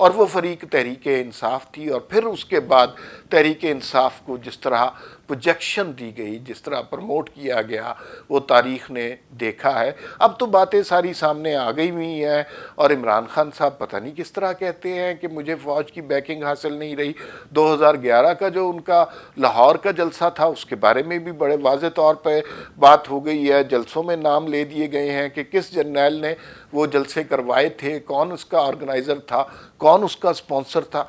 اور وہ فریق تحریک انصاف تھی، اور پھر اس کے بعد تحریک انصاف کو جس طرح پروجیکشن دی گئی، جس طرح پروموٹ کیا گیا، وہ تاریخ نے دیکھا ہے۔ اب تو باتیں ساری سامنے آ گئی ہوئی ہیں، اور عمران خان صاحب پتہ نہیں کس طرح کہتے ہیں کہ مجھے فوج کی بیکنگ حاصل نہیں رہی۔ 2011 کا جو ان کا لاہور کا جلسہ تھا، اس کے بارے میں بھی بڑے واضح طور پہ بات ہو گئی ہے، جلسوں میں نام لے دیے گئے ہیں کہ کس جرنیل نے وہ جلسے کروائے تھے، کون اس کا آرگنائزر تھا، کون اس کا سپانسر تھا۔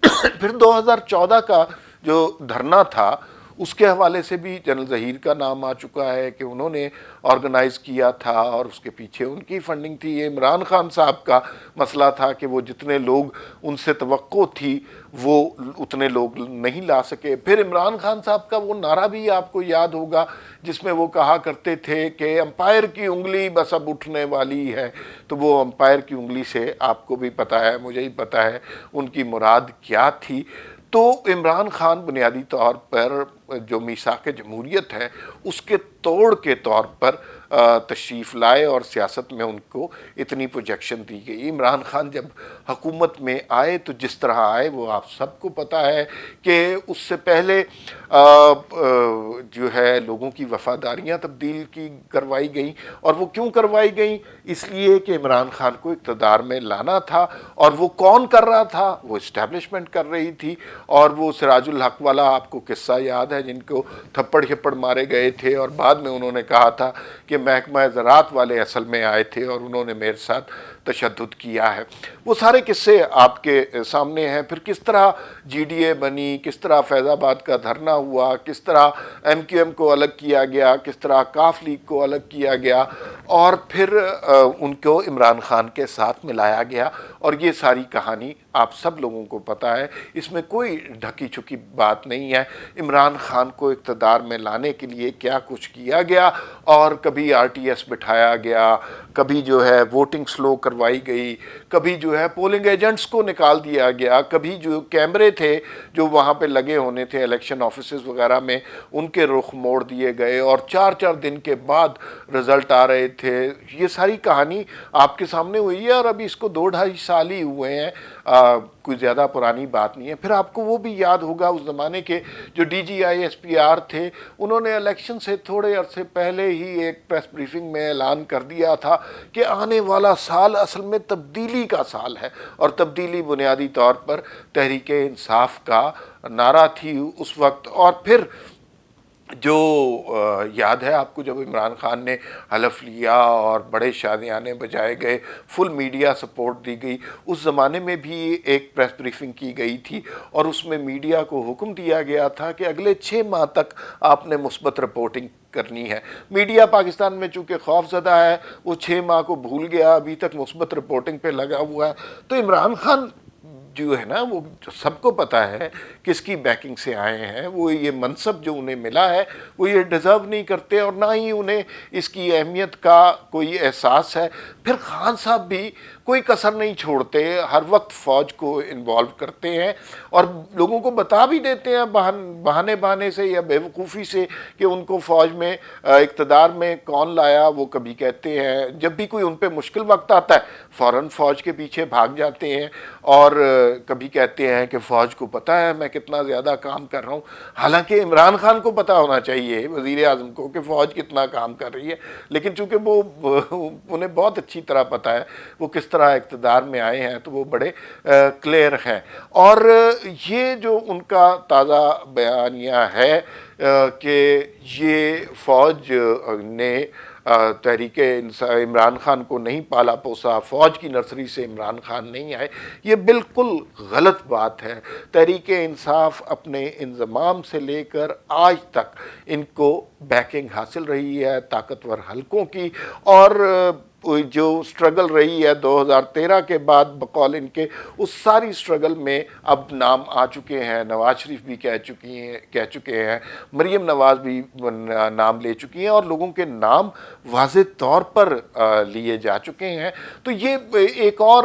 پھر 2014 کا جو دھرنا تھا، اس کے حوالے سے بھی جنرل ظہیر کا نام آ چکا ہے کہ انہوں نے آرگنائز کیا تھا، اور اس کے پیچھے ان کی فنڈنگ تھی۔ یہ عمران خان صاحب کا مسئلہ تھا کہ وہ جتنے لوگ ان سے توقع تھی وہ اتنے لوگ نہیں لا سکے۔ پھر عمران خان صاحب کا وہ نعرہ بھی آپ کو یاد ہوگا جس میں وہ کہا کرتے تھے کہ امپائر کی انگلی بس اب اٹھنے والی ہے۔ تو وہ امپائر کی انگلی سے آپ کو بھی پتہ ہے، مجھے ہی پتہ ہے ان کی مراد کیا تھی۔ تو عمران خان بنیادی طور پر جو میثاق جمہوریت ہے اس کے توڑ کے طور پر تشریف لائے، اور سیاست میں ان کو اتنی پروجیکشن دی گئی۔ عمران خان جب حکومت میں آئے تو جس طرح آئے وہ آپ سب کو پتہ ہے کہ اس سے پہلے جو ہے لوگوں کی وفاداریاں تبدیل کی کروائی گئیں، اور وہ کیوں کروائی گئیں؟ اس لیے کہ عمران خان کو اقتدار میں لانا تھا، اور وہ کون کر رہا تھا؟ وہ اسٹیبلشمنٹ کر رہی تھی، اور وہ سراج الحق والا آپ کو قصہ یاد ہے جن کو تھپڑ ہپڑ مارے گئے تھے، اور بعد میں انہوں نے کہا تھا کہ محکمہ زراعت والے اصل میں آئے تھے اور انہوں نے میرے ساتھ تشدد کیا ہے۔ وہ سارے قصے آپ کے سامنے ہیں۔ پھر کس طرح جی ڈی اے بنی، کس طرح فیض آباد کا دھرنا ہوا، کس طرح ایم کیو ایم کو الگ کیا گیا، کس طرح کاف لیگ کو الگ کیا گیا، اور پھر ان کو عمران خان کے ساتھ ملایا گیا، اور یہ ساری کہانی آپ سب لوگوں کو پتہ ہے۔ اس میں کوئی ڈھکی چھکی بات نہیں ہے۔ عمران خان کو اقتدار میں لانے کے لیے کیا کچھ کیا گیا، اور کبھی آر ٹی ایس بٹھایا گیا، کبھی جو ہے ووٹنگ سلو کروائی گئی، کبھی جو ہے پولنگ ایجنٹس کو نکال دیا گیا، کبھی جو کیمرے تھے جو وہاں پہ لگے ہونے تھے الیکشن آفیسز وغیرہ میں ان کے رخ موڑ دیے گئے، اور 4 دن کے بعد رزلٹ آ رہے تھے۔ یہ ساری کہانی آپ کے سامنے ہوئی ہے، اور ابھی اس کو 2-2.5 سال ہی ہوئے ہیں، کوئی زیادہ پرانی بات نہیں ہے۔ پھر آپ کو وہ بھی یاد ہوگا اس زمانے کے جو D G I S P R تھے، انہوں نے الیکشن سے تھوڑے عرصے پہلے ہی ایک پریس بریفنگ میں اعلان کر دیا تھا کہ آنے والا سال اصل میں تبدیلی کا سال ہے، اور تبدیلی بنیادی طور پر تحریک انصاف کا نعرہ تھی اس وقت۔ اور پھر جو یاد ہے آپ کو جب عمران خان نے حلف لیا اور بڑے شادیانے بجائے گئے، فل میڈیا سپورٹ دی گئی، اس زمانے میں بھی ایک پریس بریفنگ کی گئی تھی، اور اس میں میڈیا کو حکم دیا گیا تھا کہ اگلے 6 ماہ تک آپ نے مثبت رپورٹنگ کرنی ہے۔ میڈیا پاکستان میں چونکہ خوف زدہ ہے، وہ 6 ماہ کو بھول گیا، ابھی تک مثبت رپورٹنگ پہ لگا ہوا ہے۔ تو عمران خان جو ہے نا، وہ سب کو پتہ ہے کس کی بیکنگ سے آئے ہیں، وہ یہ منصب جو انہیں ملا ہے وہ یہ ڈیزرو نہیں کرتے، اور نہ ہی انہیں اس کی اہمیت کا کوئی احساس ہے۔ پھر خان صاحب بھی کوئی کسر نہیں چھوڑتے، ہر وقت فوج کو انوالو کرتے ہیں، اور لوگوں کو بتا بھی دیتے ہیں بہانے سے یا بے وقوفی سے کہ ان کو فوج میں اقتدار میں کون لایا۔ وہ کبھی کہتے ہیں جب بھی کوئی ان پہ مشکل وقت آتا ہے فوراً فوج کے پیچھے بھاگ جاتے ہیں، اور کبھی کہتے ہیں کہ فوج کو پتہ ہے میں کتنا زیادہ کام کر رہا ہوں۔ حالانکہ عمران خان کو پتہ ہونا چاہیے، وزیر اعظم کو، کہ فوج کتنا کام کر رہی ہے، لیکن چونکہ وہ انہیں بہت اچھی طرح پتہ ہے وہ کس طرح اقتدار میں آئے ہیں، تو وہ بڑے کلیئر ہیں۔ اور یہ جو ان کا تازہ بیانیہ ہے کہ یہ فوج نے تحریک عمران خان کو نہیں پالا پوسا، فوج کی نرسری سے عمران خان نہیں آئے، یہ بالکل غلط بات ہے۔ تحریک انصاف اپنے انضمام سے لے کر آج تک ان کو بیکنگ حاصل رہی ہے طاقتور حلقوں کی، اور جو سٹرگل رہی ہے 2013 کے بعد بقول ان کے، اس ساری سٹرگل میں اب نام آ چکے ہیں، نواز شریف بھی کہہ چکے ہیں، مریم نواز بھی نام لے چکی ہیں، اور لوگوں کے نام واضح طور پر لیے جا چکے ہیں۔ تو یہ ایک اور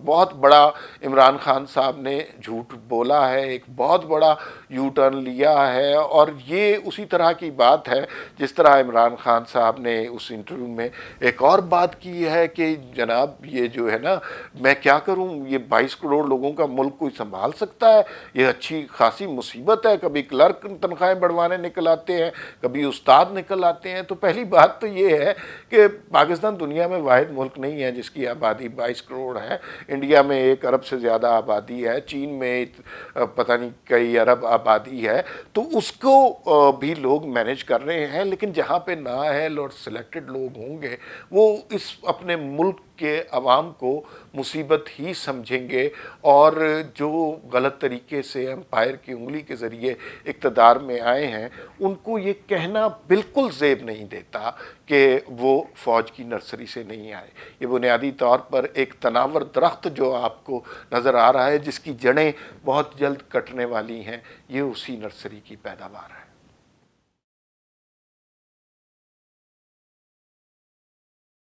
بہت بڑا عمران خان صاحب نے جھوٹ بولا ہے، ایک بہت بڑا یو ٹرن لیا ہے، اور یہ اسی طرح کی بات ہے. جس طرح عمران خان صاحب نے اس انٹرویو میں ایک اور بات کی ہے کہ جناب یہ جو ہے نا میں کیا کروں, یہ 22 کروڑ لوگوں کا ملک کوئی سنبھال سکتا ہے, یہ اچھی خاصی مصیبت ہے, کبھی کلرک تنخواہیں بڑھوانے نکل آتے ہیں, کبھی استاد نکل آتے ہیں. تو پہلی بات تو یہ ہے کہ پاکستان دنیا میں واحد ملک نہیں ہے جس کی آبادی 22 کروڑ ہے. انڈیا میں 1 ارب سے زیادہ آبادی ہے, چین میں پتہ نہیں کئی ارب آبادی ہے, تو اس کو بھی لوگ مینیج کر رہے ہیں. لیکن جہاں پہ نااہل اور سلیکٹڈ لوگ ہوں گے وہ اس اپنے ملک کے عوام کو مصیبت ہی سمجھیں گے, اور جو غلط طریقے سے امپائر کی انگلی کے ذریعے اقتدار میں آئے ہیں ان کو یہ کہنا بالکل زیب نہیں دیتا کہ وہ فوج کی نرسری سے نہیں آئے. یہ بنیادی طور پر ایک تناور درخت جو آپ کو نظر آ رہا ہے جس کی جڑیں بہت جلد کٹنے والی ہیں, یہ اسی نرسری کی پیداوار ہے.